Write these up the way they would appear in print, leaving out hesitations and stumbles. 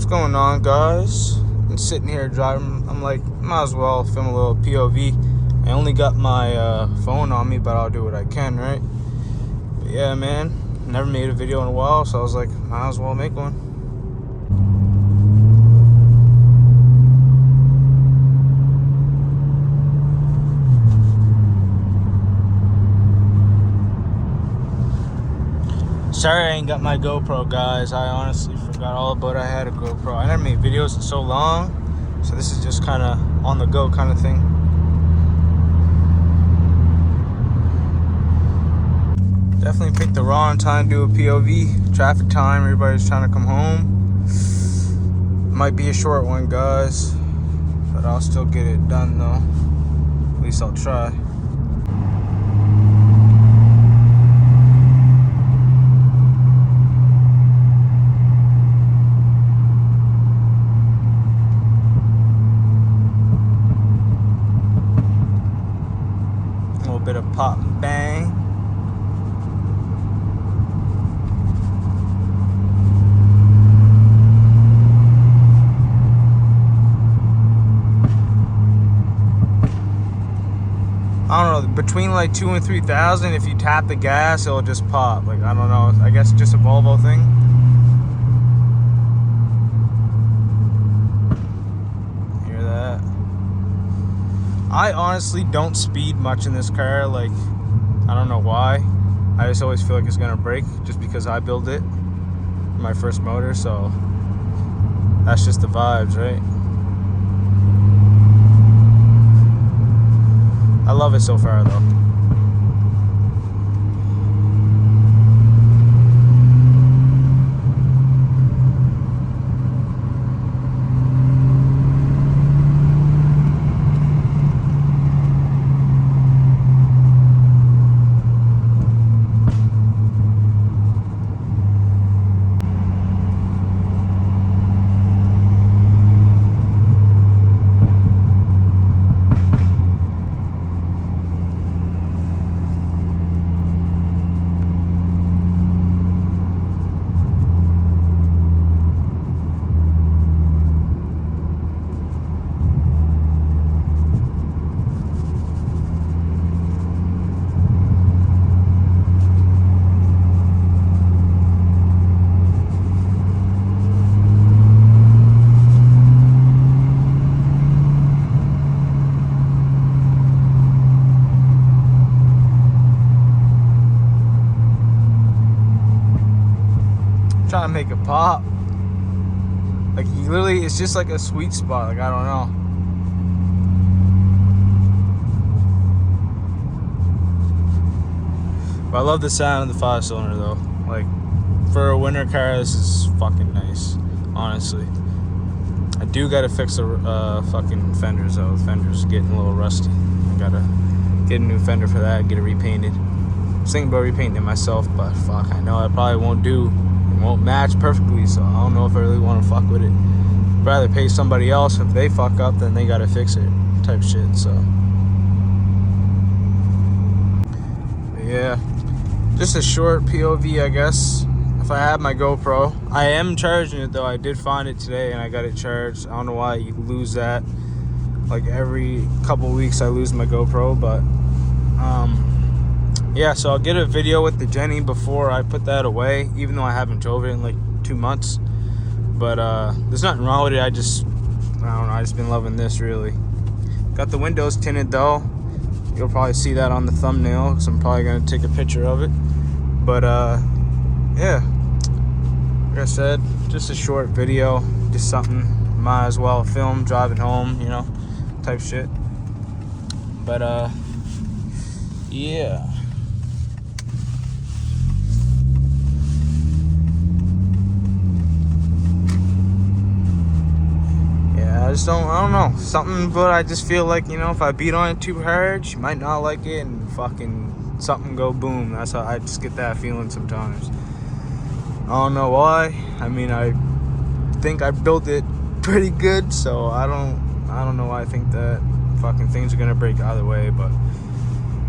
going on, guys? I'm sitting here driving. I'm like, might as well film a little POV. I only got my phone on me, but I'll do what I can, right? But yeah, man, never made a video in a while, so I was like, might as well make one. Sorry I ain't got my GoPro, guys. I honestly forgot all about I had a GoPro. I never made videos in so long, so this is just kind of on the go kind of thing. Definitely picked the wrong time to do a POV. Traffic time, everybody's trying to come home. Might be a short one, guys, but I'll still get it done though. At least I'll try. Bit of pop and bang. I don't know, between like 2,000 and 3,000, if you tap the gas, it'll just pop. Like, I don't know, I guess it's just a Volvo thing. I honestly don't speed much in this car. Like, I don't know why. I just always feel like it's gonna break just because I built it, my first motor, so that's just the vibes, right? I love it so far though. Trying to make it pop. Like, literally, it's just like a sweet spot. Like, I don't know. But I love the sound of the 5-cylinder though. Like, for a winter car, this is fucking nice, honestly. I do gotta fix the fucking fenders though. The fender's getting a little rusty. I gotta get a new fender for that, get it repainted. I was thinking about repainting it myself, but fuck, I know I probably won't do. Won't match perfectly, so I don't know if I really want to fuck with it. I'd rather pay somebody else. If they fuck up, then they gotta fix it, type shit. So but yeah, just a short POV, I guess. If I had my GoPro, I am charging it though. I did find it today and I got it charged. I don't know why you lose that. Like, every couple weeks I lose my GoPro, but yeah, so I'll get a video with the Jenny before I put that away, even though I haven't drove it in like 2 months. But there's nothing wrong with it. I don't know, I just been loving this, really. Got the windows tinted though. You'll probably see that on the thumbnail, because I'm probably gonna take a picture of it. But yeah, like I said, just a short video, just something might as well film driving home, you know, type shit. But yeah. I don't know, something, but I just feel like, you know, if I beat on it too hard, she might not like it and fucking something go boom. That's how I just get that feeling sometimes. I don't know why. I mean, I think I built it pretty good, so I don't know why I think that fucking things are gonna break either way, but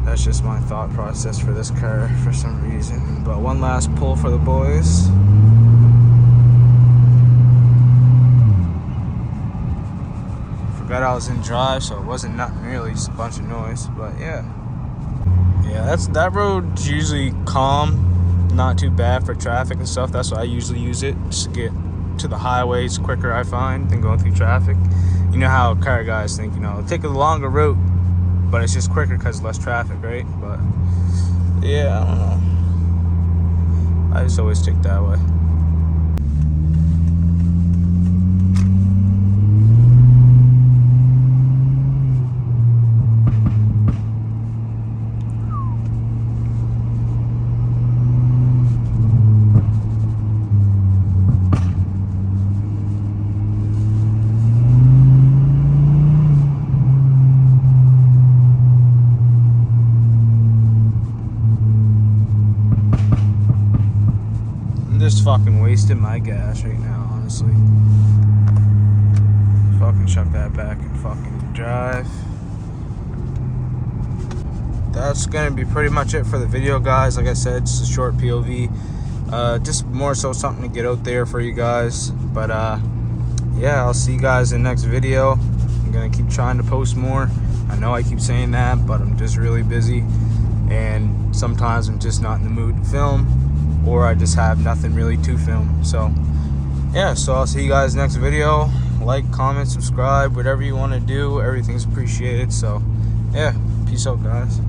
that's just my thought process for this car for some reason. But one last pull for the boys. forgot I was in drive, so it wasn't nothing really, just a bunch of noise. But yeah, that road's usually calm, not too bad for traffic and stuff. That's why I usually use it, just to get to the highways quicker, I find, than going through traffic. You know how car guys think, take a longer route, but it's just quicker because less traffic, right? But yeah, I don't know. I just always take that way. Just fucking wasting my gas right now, honestly. Fucking chuck that back and fucking drive. That's gonna be pretty much it for the video, guys. Like I said, it's a short POV. Just more so something to get out there for you guys. But yeah, I'll see you guys in the next video. I'm gonna keep trying to post more. I know I keep saying that, but I'm just really busy, and sometimes I'm just not in the mood to film, or I just have nothing really to film. So yeah, so I'll see you guys next video. Like, comment, subscribe, whatever you want to do, everything's appreciated. So yeah, peace out, guys.